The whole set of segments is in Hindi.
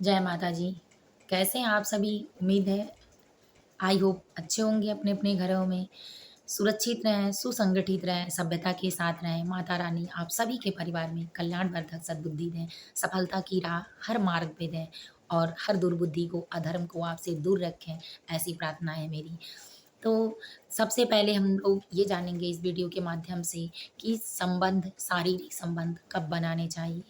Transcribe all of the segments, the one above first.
जय माता जी। कैसे हैं आप सभी? उम्मीद है आई होप अच्छे होंगे अपने-अपने घरों में, सुरक्षित रहें, सुसंगठित रहें, सभ्यता के साथ रहें। माता रानी आप सभी के परिवार में कल्याणवर्धक सद्बुद्धि दें, सफलता की राह हर मार्ग पे दें और हर दुर्बुद्धि को, अधर्म को आपसे दूर रखें, ऐसी प्रार्थना है मेरी। तो सबसे पहले हम लोग ये जानेंगे इस वीडियो के माध्यम से कि संबंध, शारीरिक संबंध कब बनाने चाहिए।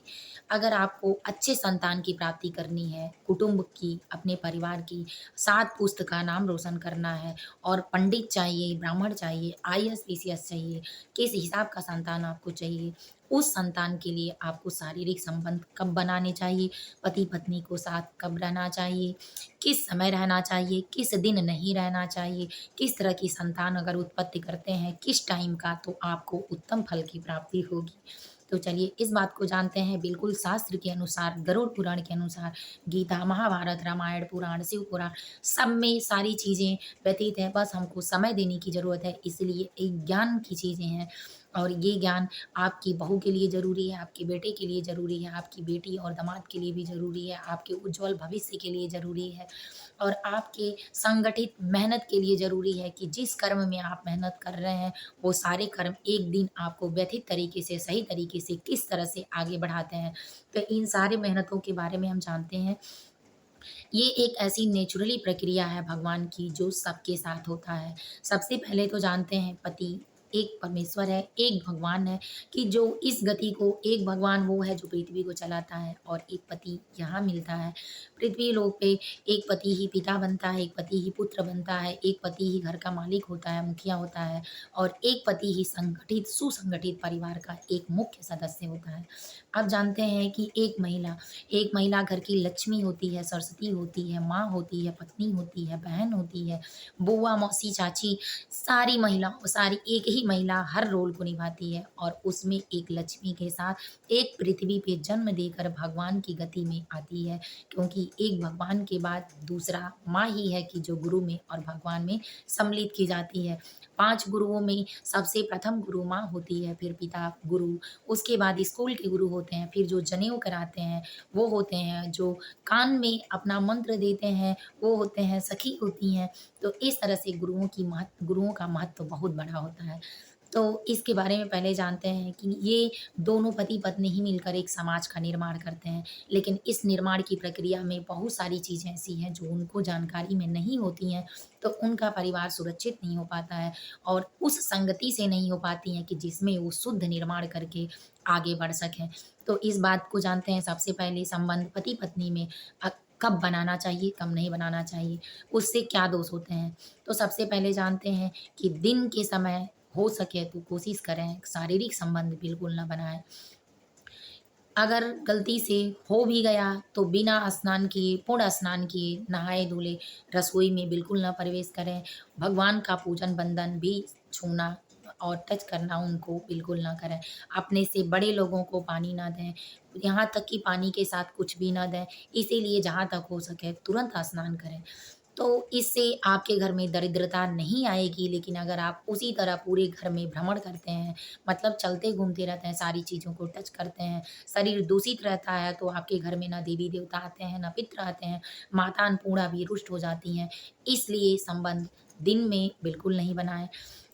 अगर आपको अच्छे संतान की प्राप्ति करनी है, कुटुंब की, अपने परिवार की, 7 पुस्त का नाम रोशन करना है और पंडित चाहिए, ब्राह्मण चाहिए, आईएएस, पीसीएस चाहिए, किस हिसाब का संतान आपको चाहिए, उस संतान के लिए आपको शारीरिक संबंध कब बनाने चाहिए, पति-पत्नी को साथ कब रहना चाहिए, किस समय रहना चाहिए, किस दिन नहीं रहना चाहिए, किस तरह की संतान अगर उत्पत्ति करते हैं, किस टाइम का, तो आपको उत्तम फल की प्राप्ति होगी। तो चलिए इस बात को जानते हैं बिल्कुल शास्त्र के अनुसार, गरुड़ पुराण के अनुसार, गीता, महाभारत, रामायण, पुराण, शिव पुराण सब में सारी चीज़ें व्यतीत हैं, बस हमको समय देने की ज़रूरत है। इसलिए एक ज्ञान की चीज़ें हैं और ये ज्ञान आपकी बहू के लिए ज़रूरी है, आपके बेटे के लिए ज़रूरी है, आपकी बेटी और दामाद के लिए भी ज़रूरी है, आपके उज्ज्वल भविष्य के लिए ज़रूरी है और आपके संगठित मेहनत के लिए ज़रूरी है कि जिस कर्म में आप मेहनत कर रहे हैं, वो सारे कर्म एक दिन आपको व्यथित तरीके से, सही तरीके से किस तरह से आगे बढ़ाते हैं। तो इन सारी मेहनतों के बारे में हम जानते हैं। ये एक ऐसी नेचुरली प्रक्रिया है भगवान की जो सबके साथ होता है। सबसे पहले तो जानते हैं पति एक परमेश्वर है, एक भगवान है कि जो इस गति को एक भगवान वो है जो पृथ्वी को चलाता है और एक पति यहाँ मिलता है। पृथ्वी लोक पे एक पति ही पिता बनता है, एक पति ही पुत्र बनता है, एक पति ही घर का मालिक होता है, मुखिया होता है और एक पति ही संगठित, सुसंगठित परिवार का एक मुख्य सदस्य होता है। आप जानते हैं कि एक महिला घर की लक्ष्मी होती है, सरस्वती होती है, माँ होती है, पत्नी होती है, बहन होती है, बुआ, मौसी, चाची, सारी महिलाओं सारी एक ही महिला हर रोल को निभाती है और उसमें एक लक्ष्मी के साथ एक पृथ्वी पे जन्म देकर भगवान की गति में आती है क्योंकि एक भगवान के बाद दूसरा माँ ही है कि जो गुरु में और भगवान में सम्मिलित की जाती है। 5 गुरुओं में सबसे प्रथम गुरु माँ होती है, फिर पिता, गुरु, उसके बाद स्कूल के गुरु होते हैं, फिर जो जनेऊ कराते हैं, वो होते हैं, जो कान में अपना मंत्र देते हैं, वो होते हैं, सखी होती हैं। तो इस तरह से गुरुओं का महत्व बहुत बड़ा होता है। तो इसके बारे में पहले जानते हैं कि ये दोनों पति-पत्नी ही मिलकर एक समाज का निर्माण करते हैं। लेकिन इस निर्माण की प्रक्रिया में बहुत सारी चीज़ें ऐसी हैं जो उनको जानकारी में नहीं होती हैं, तो उनका परिवार सुरक्षित नहीं हो पाता है और उस संगति से नहीं हो पाती हैं कि जिसमें वो शुद्ध निर्माण करके आगे बढ़ सकें। तो इस बात को जानते हैं सबसे पहले संबंध पति-पत्नी में कब बनाना चाहिए, कब नहीं बनाना चाहिए, उससे क्या दोष होते हैं। तो सबसे पहले जानते हैं कि दिन के समय हो सके तो कोशिश करें शारीरिक संबंध बिल्कुल ना बनाएँ। अगर गलती से हो भी गया तो बिना स्नान किए, पूर्ण स्नान किए, नहाए-धुले रसोई में बिल्कुल ना प्रवेश करें। भगवान का पूजन बंधन भी छूना और टच करना उनको बिल्कुल ना करें। अपने से बड़े लोगों को पानी ना दें, यहाँ तक कि पानी के साथ कुछ भी ना दें। इसीलिए जहाँ तक हो सके तुरंत स्नान करें। तो इससे आपके घर में दरिद्रता नहीं आएगी, लेकिन अगर आप उसी तरह पूरे घर में भ्रमण करते हैं, मतलब चलते-घूमते रहते हैं, सारी चीज़ों को टच करते हैं, शरीर दूषित रहता है, तो आपके घर में ना देवी-देवता आते हैं, ना पितृ आते हैं, माता अन्नपूर्णा भी रुष्ट हो जाती हैं। इसलिए संबंध दिन में बिल्कुल नहीं बनाएँ।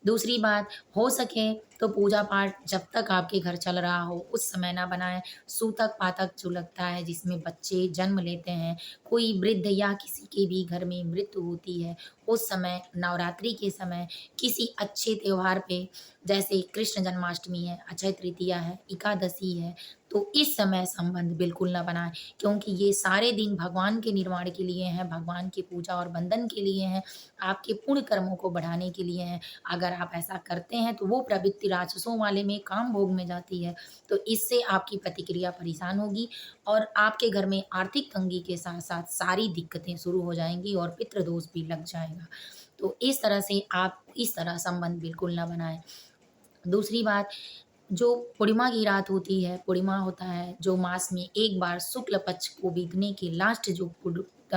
दूसरी बात, हो सके तो पूजा-पाठ जब तक आपके घर चल रहा हो, उस समय ना बनाएँ। सूतक-पातक जो लगता है, जिसमें बच्चे जन्म लेते हैं, कोई वृद्ध या किसी के भी घर में मृत्यु होती है, उस समय नवरात्रि के समय किसी अच्छे त्योहार पे जैसे कृष्ण जन्माष्टमी है, अक्षय तृतीया है, एकादशी है, तो इस समय संबंध बिल्कुल ना बनाएँ क्योंकि ये सारे दिन भगवान के निर्माण के लिए हैं, भगवान की पूजा और बंधन के लिए हैं, आपके पुण्य कर्मों को बढ़ाने के लिए हैं। अगर आप ऐसा करते हैं तो वो प्रवृत्ति राक्षसों वाले में, काम भोग में जाती है, तो इससे आपकी प्रतिक्रिया परेशान होगी और आपके घर में आर्थिक तंगी के साथ-साथ सारी दिक्कतें शुरू हो जाएँगी और पितृदोष भी लग जाएगा। तो इस तरह से आप इस तरह संबंध बिल्कुल ना बनाएँ। दूसरी बात, जो पूर्णिमा की रात होती है, पूर्णिमा होता है, जो मास में एक बार शुक्ल पक्ष को बीतने के लास्ट जो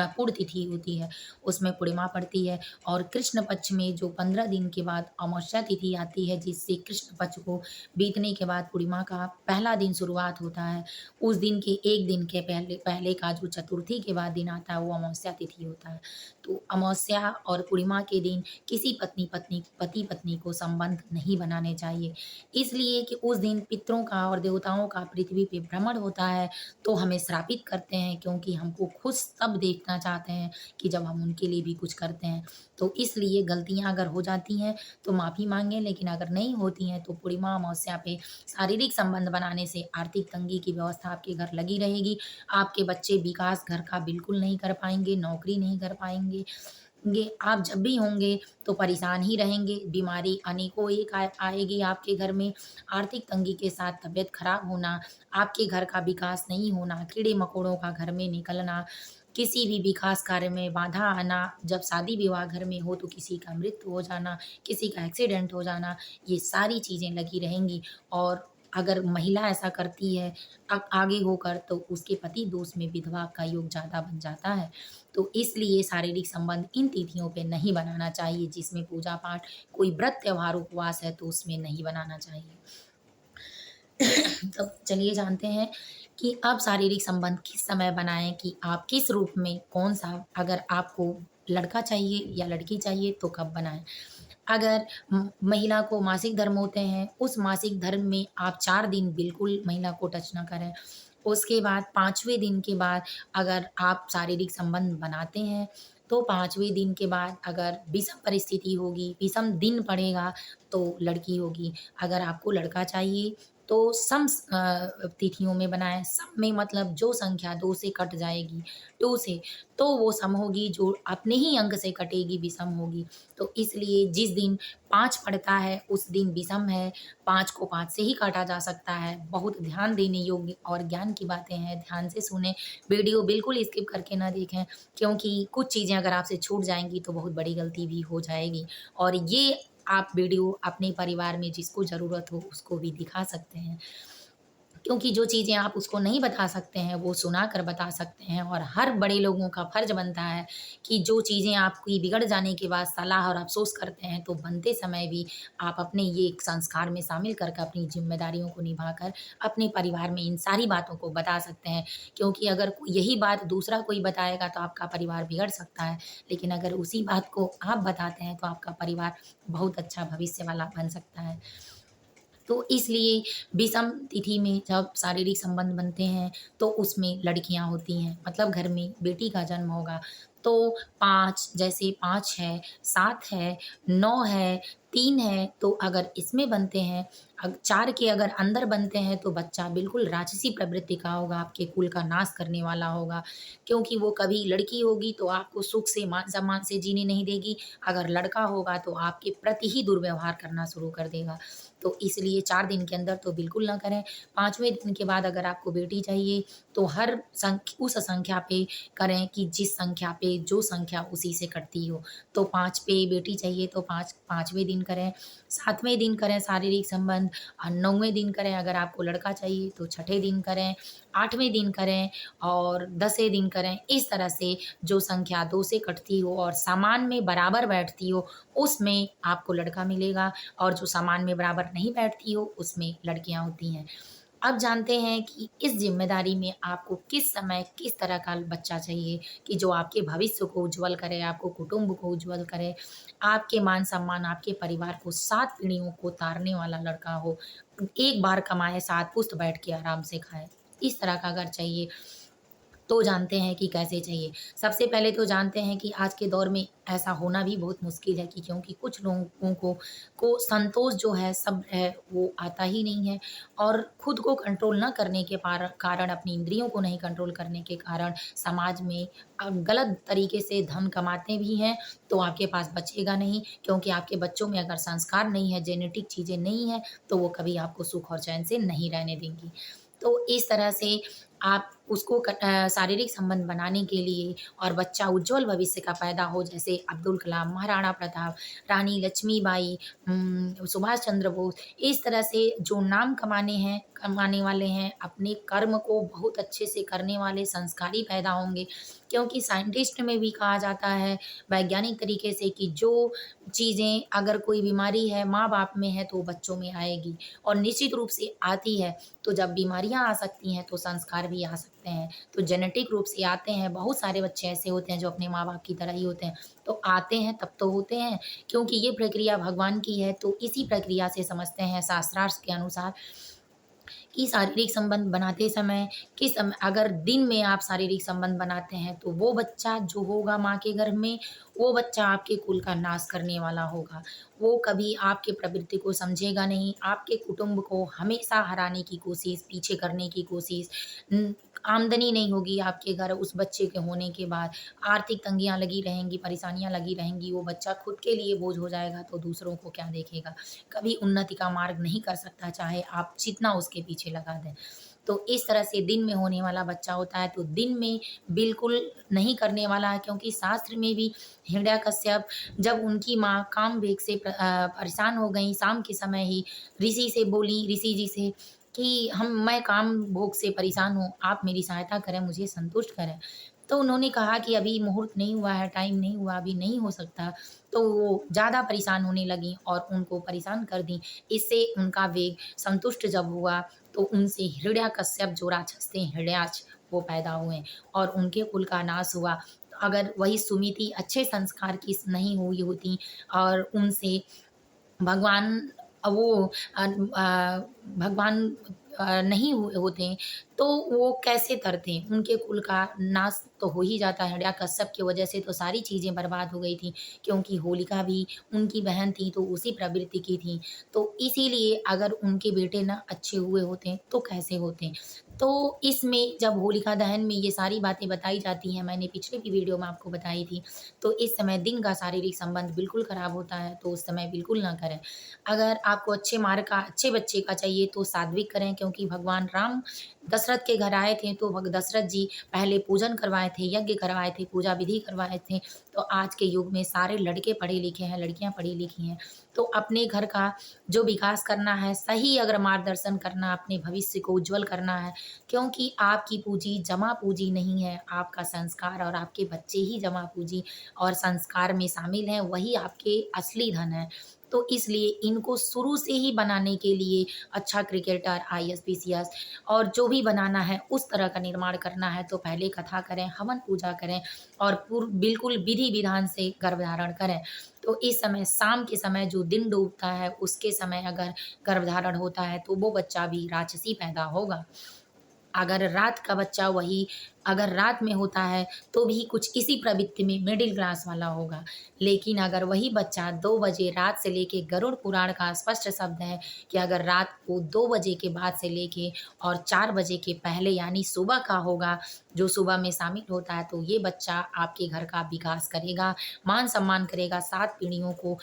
पूर्ण तिथि होती है, उसमें पूर्णिमा पड़ती है और कृष्ण पक्ष में जो 15 दिन के बाद अमावस्या तिथि आती है, जिससे कृष्ण पक्ष को बीतने के बाद पूर्णिमा का पहला दिन शुरुआत होता है। उस दिन के 1 दिन के पहले पहले का जो चतुर्थी के बाद दिन आता है, वो अमावस्या तिथि होता है। तो अमावस्या और पूर्णिमा के दिन किसी पति-पत्नी को संबंध नहीं बनाने चाहिए। इसलिए कि उस दिन पितरों का और देवताओं का पृथ्वी पे भ्रमण होता है, तो हमें श्रापित करते हैं क्योंकि हमको खुश तब देखना चाहते हैं कि जब हम उनके लिए भी कुछ करते हैं। तो इसलिए गलतियाँ अगर हो जाती हैं तो माफ़ी माँगे, लेकिन अगर नहीं होती हैं तो पूर्णिमा अमावस्या पे शारीरिक संबंध बनाने से आर्थिक तंगी की व्यवस्था आपके घर लगी रहेगी। आपके बच्चे विकास घर का बिल्कुल नहीं कर पाएँगे, नौकरी नहीं कर पाएँगे। आप जब भी होंगे तो परेशान ही रहेंगे, बीमारी अनेकों एक आएगी आपके घर में, आर्थिक तंगी के साथ तबीयत खराब होना, आपके घर का विकास नहीं होना, कीड़े-मकोड़ों का घर में निकलना, किसी भी विकास कार्य में बाधा आना, जब शादी-विवाह घर में हो तो किसी का मृत्यु हो जाना, किसी का एक्सीडेंट हो जाना, ये सारी चीज़ें लगी रहेंगी। और अगर महिला ऐसा करती है आगे होकर तो उसके पति दोष में विधवा का योग ज़्यादा बन जाता है। तो इसलिए शारीरिक संबंध इन तिथियों पे नहीं बनाना चाहिए, जिसमें पूजा-पाठ, कोई व्रत, त्योहार, उपवास है तो उसमें नहीं बनाना चाहिए। तो चलिए जानते हैं कि अब शारीरिक संबंध किस समय बनाएँ, कि आप किस रूप में कौन-सा, अगर आपको लड़का चाहिए या लड़की चाहिए तो कब बनाएँ। अगर महिला को मासिक धर्म होते हैं, उस मासिक धर्म में आप 4 दिन बिल्कुल महिला को टच ना करें। उसके बाद 5वें दिन के बाद अगर आप शारीरिक संबंध बनाते हैं, तो 5वें दिन के बाद अगर विषम परिस्थिति होगी, विषम दिन पड़ेगा तो लड़की होगी। अगर आपको लड़का चाहिए तो तिथियों में बनाएँ। सम में मतलब जो संख्या 2 से कट जाएगी, 2 से, तो वो सम होगी, जो अपने ही अंक से कटेगी विषम होगी। तो इसलिए जिस दिन 5 पड़ता है उस दिन विषम है, 5 को 5 से ही काटा जा सकता है। बहुत ध्यान देने योग्य और ज्ञान की बातें हैं, ध्यान से सुनें, वीडियो बिल्कुल स्किप करके ना देखें, क्योंकि कुछ चीज़ें अगर आपसे छूट जाएँगी तो बहुत बड़ी गलती भी हो जाएगी। और ये आप वीडियो अपने परिवार में जिसको ज़रूरत हो उसको भी दिखा सकते हैं। क्योंकि जो चीज़ें आप उसको नहीं बता सकते हैं, वो सुनाकर बता सकते हैं। और हर बड़े लोगों का फ़र्ज़ बनता है कि जो चीज़ें आपकी बिगड़ जाने के बाद सलाह और अफ़सोस करते हैं, तो बनते समय भी आप अपने ये एक संस्कार में शामिल करके अपनी ज़िम्मेदारियों को निभाकर अपने परिवार में इन सारी बातों को बता सकते हैं। क्योंकि अगर यही बात दूसरा कोई बताएगा तो आपका परिवार बिगड़ सकता है, लेकिन अगर उसी बात को आप बताते हैं तो आपका परिवार बहुत अच्छा भविष्य वाला बन सकता है। तो इसलिए विषम तिथि में जब शारीरिक संबंध बनते हैं, तो उसमें लड़कियाँ होती हैं, मतलब घर में बेटी का जन्म होगा, तो 5 जैसे 5 है, 7 है, 9 है, 3 है, तो अगर इसमें बनते हैं, 4 के अगर अंदर बनते हैं, तो बच्चा बिल्कुल राक्षसी प्रवृत्ति का होगा, आपके कुल का नाश करने वाला होगा। क्योंकि वो कभी लड़की होगी तो आपको सुख से, मान-सम्मान से जीने नहीं देगी, अगर लड़का होगा तो आपके प्रति ही दुर्व्यवहार करना शुरू कर देगा। तो इसलिए 4 दिन के अंदर तो बिल्कुल ना करें। 5वें दिन के बाद अगर आपको बेटी चाहिए तो हर उस संख्या पे करें कि जिस संख्या पे जो संख्या उसी से कटती हो। तो 5 पे बेटी चाहिए तो 5वें दिन करें, 7वें दिन करें शारीरिक संबंध, 9वें दिन करें अगर आपको लड़का चाहिए तो छठे दिन करें, 8वें दिन करें और 10वें दिन करें। इस तरह से जो संख्या 2 से कटती हो और समान में बराबर बैठती हो, उसमें आपको लड़का मिलेगा, और जो सामान में बराबर नहीं बैठती हो, उसमें लड़कियाँ होती हैं। अब जानते हैं कि इस ज़िम्मेदारी में आपको किस समय, किस तरह का बच्चा चाहिए कि जो आपके भविष्य को उज्ज्वल करे, आपको कुटुंब को उज्ज्वल करे, आपके मान-सम्मान, आपके परिवार को 7 पीढ़ियों को तारने वाला लड़का हो। एक बार कमाए, 7 पुश्त बैठ के आराम से खाए। इस तरह का अगर चाहिए तो जानते हैं कि कैसे चाहिए। सबसे पहले तो जानते हैं कि आज के दौर में ऐसा होना भी बहुत मुश्किल है, कि क्योंकि कुछ लोगों को संतोष जो है, सब्र है, वो आता ही नहीं है, और खुद को कंट्रोल ना करने के कारण, अपनी इंद्रियों को नहीं कंट्रोल करने के कारण समाज में गलत तरीके से धन कमाते भी हैं, तो आपके पास बचेगा नहीं, क्योंकि आपके बच्चों में अगर संस्कार नहीं है, जेनेटिक चीज़ें नहीं हैं, तो वो कभी आपको सुख और चैन से नहीं रहने देंगी। तो इस तरह से आप उसको शारीरिक संबंध बनाने के लिए और बच्चा उज्ज्वल भविष्य का पैदा हो, जैसे अब्दुल कलाम, महाराणा प्रताप, रानी लक्ष्मीबाई, सुभाष चंद्र बोस, इस तरह से जो नाम कमाने वाले हैं, अपने कर्म को बहुत अच्छे से करने वाले संस्कारी पैदा होंगे। क्योंकि साइंटिस्ट में भी कहा जाता है वैज्ञानिक तरीके से कि जो चीज़ें, अगर कोई बीमारी है माँ-बाप में है तो बच्चों में आएगी, और निश्चित रूप से आती है। तो जब बीमारियाँ आ सकती हैं तो संस्कार भी आ सकते हैं। तो जेनेटिक रूप से आते हैं, बहुत सारे बच्चे ऐसे होते हैं जो अपने माँ-बाप की तरह ही होते हैं। तो आते हैं तब तो होते हैं, क्योंकि ये प्रक्रिया भगवान की है, तो इसी प्रक्रिया से समझते हैं शास्त्रार्थ के अनुसार कि शारीरिक संबंध बनाते समय किस समय, अगर दिन में आप शारीरिक संबंध बनाते हैं तो वो बच्चा जो होगा माँ के गर्भ में, वो बच्चा आपके कुल का नाश करने वाला होगा। वो कभी आपके प्रवृत्ति को समझेगा नहीं, आपके कुटुंब को हमेशा हराने की कोशिश, पीछे करने की कोशिश। आमदनी नहीं होगी आपके घर उस बच्चे के होने के बाद, आर्थिक तंगियाँ लगी रहेंगी, परेशानियाँ लगी रहेंगी, वो बच्चा खुद के लिए बोझ हो जाएगा तो दूसरों को क्या देखेगा। कभी उन्नति का मार्ग नहीं कर सकता, चाहे आप जितना उसके पीछे लगा दें। तो इस तरह से दिन में होने वाला बच्चा होता है, तो दिन में बिल्कुल नहीं करने वाला है, क्योंकि शास्त्र में भी हिरण्यकश्यप, जब उनकी माँ काम-वेग से परेशान हो गईं, शाम के समय ही ऋषि से बोली, ऋषि जी से कि मैं काम भोग से परेशान हूँ, आप मेरी सहायता करें, मुझे संतुष्ट करें। तो उन्होंने कहा कि अभी मुहूर्त नहीं हुआ है, टाइम नहीं हुआ, अभी नहीं हो सकता। तो वो ज़्यादा परेशान होने लगीं और उनको परेशान कर दीं। इससे उनका वेग संतुष्ट जब हुआ, तो उनसे हिरण्यकश्यप जो राक्षस थे, हिरण्याक्ष, वो पैदा हुए और उनके कुल का नाश हुआ। तो अगर वही सुमिति अच्छे संस्कार की नहीं हुई होती और उनसे भगवान वो भगवान नहीं हुए होते, तो वो कैसे करते? उनके कुल का नाश तो हो ही जाता है, हिरण्यकश्यप की वजह से तो सारी चीज़ें बर्बाद हो गई थी, क्योंकि होलिका भी उनकी बहन थी, तो उसी प्रवृत्ति की थी। तो इसीलिए अगर उनके बेटे ना अच्छे हुए होते, तो कैसे होते? तो इसमें जब होलिका दहन में ये सारी बातें बताई जाती हैं, मैंने पिछले भी वीडियो में आपको बताई थी, तो इस समय दिन का शारीरिक संबंध बिल्कुल खराब होता है, तो उस समय बिल्कुल ना करें। अगर आपको अच्छे मार्ग का, अच्छे बच्चे का चाहिए तो सात्विक करें, क्योंकि भगवान राम दशरथ के घर आए थे तो भग दशरथ जी पहले पूजन करवाए थे, यज्ञ करवाए थे, पूजा विधि करवाए थे। तो आज के युग में सारे लड़के पढ़े-लिखे हैं, लड़कियाँ पढ़ी-लिखी हैं। तो अपने घर का जो विकास करना है, सही अगर मार्गदर्शन करना, अपने भविष्य को उज्ज्वल करना है, क्योंकि आपकी पूँजी जमा पूँजी नहीं है, आपका संस्कार और आपके बच्चे ही जमा पूँजी और संस्कार में शामिल हैं, वही आपके असली धन है। तो इसलिए इनको शुरू से ही बनाने के लिए अच्छा क्रिकेटर, आईएएस, पीसीएस और जो भी बनाना है उस तरह का निर्माण करना है, तो पहले कथा करें, हवन पूजा करें और बिल्कुल विधि-विधान से गर्भधारण करें। तो इस समय शाम के समय जो दिन डूबता है, उसके समय अगर गर्भधारण होता है, तो वो बच्चा भी राक्षसी पैदा होगा। अगर रात का बच्चा वही अगर रात में होता है, तो भी कुछ इसी प्रवृत्ति में मिडिल क्लास वाला होगा। लेकिन अगर वही बच्चा 2 बजे रात से लेके, गरुड़ पुराण का स्पष्ट शब्द है कि अगर रात को 2 बजे के बाद से लेके और 4 बजे के पहले यानी सुबह का होगा, जो सुबह में शामिल होता है, तो ये बच्चा आपके घर का विकास करेगा, मान-सम्मान करेगा, 7 पीढ़ियों को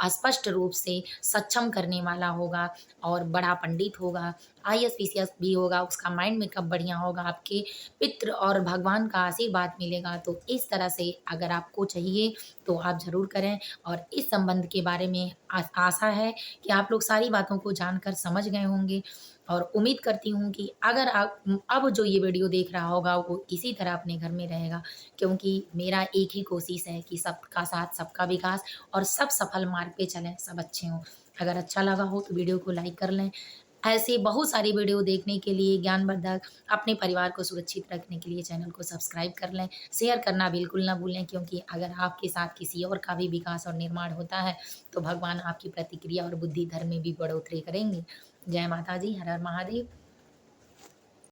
स्पष्ट रूप से सक्षम करने वाला होगा और बड़ा पंडित होगा, आईएएस, पीसीएस भी होगा, उसका माइंड मेकअप बढ़िया होगा, आपके पितृ और भगवान का आशीर्वाद मिलेगा। तो इस तरह से अगर आपको चाहिए तो आप ज़रूर करें और इस संबंध के बारे में आशा है कि आप लोग सारी बातों को जानकर समझ गए होंगे और उम्मीद करती हूँ कि अगर आप अब जो ये वीडियो देख रहा होगा वो इसी तरह अपने घर में रहेगा, क्योंकि मेरा एक ही कोशिश है कि सबका साथ, सबका विकास और सब सफल मार्ग पे चलें, सब अच्छे हों। अगर अच्छा लगा हो तो वीडियो को लाइक कर लें। ऐसे बहुत सारी वीडियो देखने के लिए, ज्ञानवर्धक, अपने परिवार को सुरक्षित रखने के लिए चैनल को सब्सक्राइब कर लें। शेयर करना बिल्कुल ना भूलें, क्योंकि अगर आपके साथ किसी और का भी विकास और निर्माण होता है, तो भगवान आपकी प्रतिक्रिया और बुद्धि धर्म में भी बढ़ोतरी करेंगे। जय माता दी, हर हर महादेव।